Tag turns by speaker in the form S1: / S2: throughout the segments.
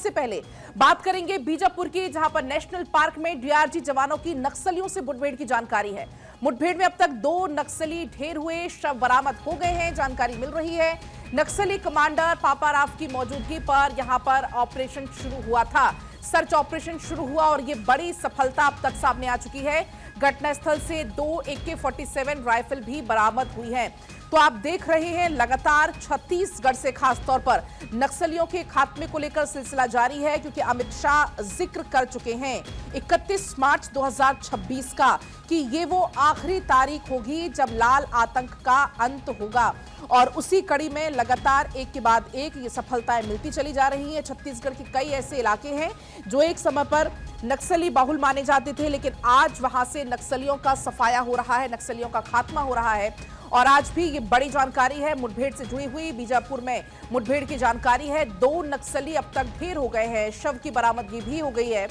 S1: सबसे पहले बात करेंगे बीजापुर की, जहां पर नेशनल पार्क में डीआरजी जवानों की नक्सलियों से मुठभेड़ की जानकारी है। मुठभेड़ में अब तक 2 नक्सली ढेर हुए, शव बरामद हो गए हैं, जानकारी मिल रही है। नक्सली कमांडर पापाराव की मौजूदगी पर यहां पर ऑपरेशन शुरू हुआ था, सर्च ऑपरेशन शुरू हुआ और ये बड़ी सफलता अब तक सामने आ चुकी है। घटनास्थल से 2 AK-47 राइफल भी बरामद हुई है। तो आप देख रहे हैं लगातार छत्तीसगढ़ से खास तौर पर नक्सलियों के खात्मे को लेकर सिलसिला जारी है, क्योंकि अमित शाह जिक्र कर चुके हैं 31 मार्च 2026 का कि ये वो आखिरी तारीख होगी जब लाल आतंक का अंत होगा। और उसी कड़ी में लगातार एक के बाद एक ये सफलताएं मिलती चली जा रही हैं। छत्तीसगढ़ के कई ऐसे इलाके हैं जो एक समय पर नक्सली बाहुल माने जाते थे, लेकिन आज वहां से नक्सलियों का सफाया हो रहा है, नक्सलियों का खात्मा हो रहा है। और आज भी ये बड़ी जानकारी है मुठभेड़ से जुड़ी हुई। बीजापुर में मुठभेड़ की जानकारी है, 2 नक्सली अब तक ढेर हो गए हैं, शव की बरामदगी भी हो गई है।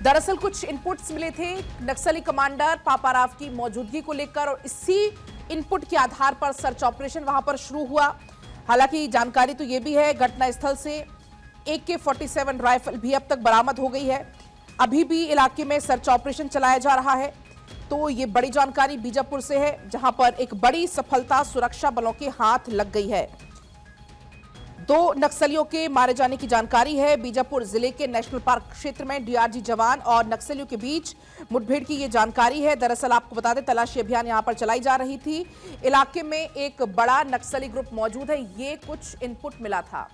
S1: दरअसल कुछ इनपुट्स मिले थे नक्सली कमांडर पापाराव की मौजूदगी को लेकर और इसी इनपुट के आधार पर सर्च ऑपरेशन वहां पर शुरू हुआ। हालांकि जानकारी तो यह भी है घटनास्थल से AK-47 राइफल भी अब तक बरामद हो गई है। अभी भी इलाके में सर्च ऑपरेशन चलाया जा रहा है। तो ये बड़ी जानकारी बीजापुर से है, जहां पर एक बड़ी सफलता सुरक्षा बलों के हाथ लग गई है। 2 नक्सलियों के मारे जाने की जानकारी है। बीजापुर जिले के नेशनल पार्क क्षेत्र में डीआरजी जवान और नक्सलियों के बीच मुठभेड़ की ये जानकारी है। दरअसल आपको बता दें, तलाशी अभियान यहां पर चलाई जा रही थी। इलाके में एक बड़ा नक्सली ग्रुप मौजूद है, ये कुछ इनपुट मिला था।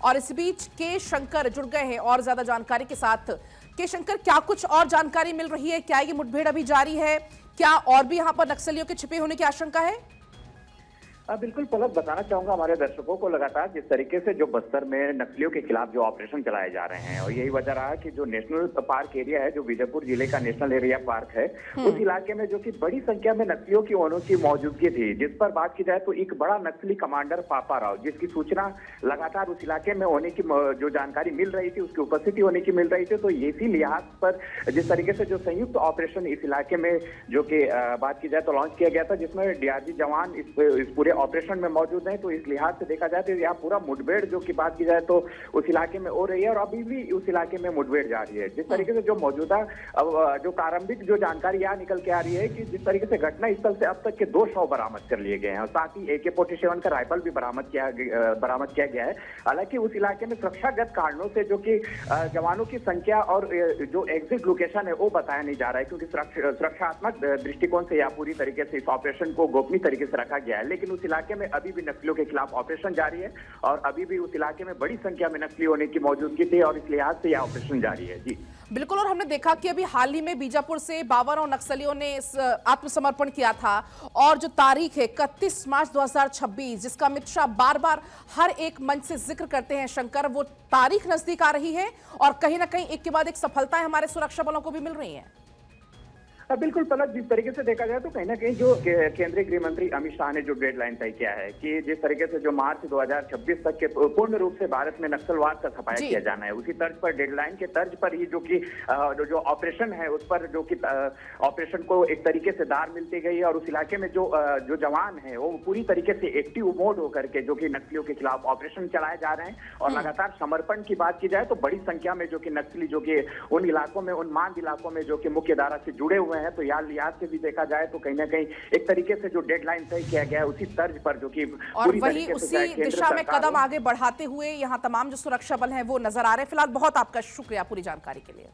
S1: और इस बीच के शंकर जुड़ गए हैं और ज्यादा जानकारी के साथ। के शंकर, क्या कुछ और जानकारी मिल रही है? क्या ये मुठभेड़ अभी जारी है? क्या और भी यहां पर नक्सलियों के छिपे होने की आशंका है?
S2: बिल्कुल पलक, बताना चाहूंगा हमारे दर्शकों को लगातार जिस तरीके से जो बस्तर में नक्सलियों के खिलाफ जो ऑपरेशन चलाए जा रहे हैं, और यही वजह रहा कि जो नेशनल पार्क एरिया है, जो बीजापुर जिले का नेशनल एरिया पार्क है, उस इलाके में जो कि बड़ी संख्या में नक्सलियों की ओनों की मौजूदगी थी। जिस पर बात की जाए तो एक बड़ा नक्सली कमांडर पापाराव, जिसकी सूचना लगातार उस इलाके में होने की जो जानकारी मिल रही थी, उसकी उपस्थिति होने की मिल रही थी। तो इसी लिहाज पर जिस तरीके से जो संयुक्त ऑपरेशन इस इलाके में जो कि बात की जाए तो लॉन्च किया गया था, जिसमें डीआरजी जवान इस पूरे ऑपरेशन में मौजूद है। तो इस लिहाज से देखा जाए तो यहाँ पूरा मुठभेड़ जो की बात की जाए तो उस इलाके में हो रही है और अभी भी उस इलाके में मुठभेड़ जारी है। जिस तरीके से जो मौजूदा जो प्रारंभिक जो जानकारी यहाँ निकल के आ रही है कि जिस तरीके से घटना स्थल से अब तक के 2 शव बरामद कर लिए गए हैं और साथ ही AK-47 का राइफल भी बरामद किया गया है। हालांकि उस इलाके में सुरक्षागत कारणों से जो कि जवानों की संख्या और जो एग्जिट लोकेशन है वो बताया नहीं जा रहा है, क्योंकि सुरक्षात्मक दृष्टिकोण से यह पूरी तरीके से इस ऑपरेशन को गोपनीय तरीके से रखा गया है। लेकिन उस इलाके में अभी भी नक्सलियों के खिलाफ ऑपरेशन जारी है और अभी भी उस इलाके में बड़ी संख्या में नक्सली होने की मौजूदगी थी और इस लिहाज से यह ऑपरेशन जारी है। जी
S1: बिल्कुल। और हमने देखा कि अभी हाल ही में बीजापुर से 52 नक्सलियों ने इस आत्मसमर्पण किया था और जो तारीख है 31 मार्च 2026, जिसका अमित शाह बार बार हर एक मंच से जिक्र करते हैं शंकर, वो तारीख नजदीक आ रही है और कहीं ना कहीं एक के बाद एक सफलताएं हमारे सुरक्षा बलों को भी मिल रही हैं।
S2: बिल्कुल पलक, जिस तरीके से देखा जाए तो कहीं ना कहीं जो केंद्रीय गृह मंत्री अमित शाह ने जो डेडलाइन तय किया है कि जिस तरीके से जो मार्च 2026 तक के पूर्ण रूप से भारत में नक्सलवाद का सफाया किया जाना है, उसी तर्ज पर डेडलाइन के तर्ज पर ही जो कि जो ऑपरेशन है उस पर जो कि ऑपरेशन को एक तरीके से दार मिलती गई और उस इलाके में जो जवान है वो पूरी तरीके से एक्टिव मोड होकर के जो कि नक्सलियों के खिलाफ ऑपरेशन चलाए जा रहे हैं। और लगातार समर्पण की बात की जाए तो बड़ी संख्या में जो कि नक्सली जो कि उन इलाकों में, उन मांद इलाकों में जो कि मुख्य धारा से जुड़े हुए है, तो यार लिहाज से भी देखा जाए तो कहीं ना कहीं एक तरीके से जो डेडलाइन तय किया गया है उसी तर्ज पर जो कि
S1: और वही उसी दिशा में कदम आगे बढ़ाते हुए यहाँ तमाम जो सुरक्षा बल हैं वो नजर आ रहे हैं। फिलहाल बहुत आपका शुक्रिया पूरी जानकारी के लिए।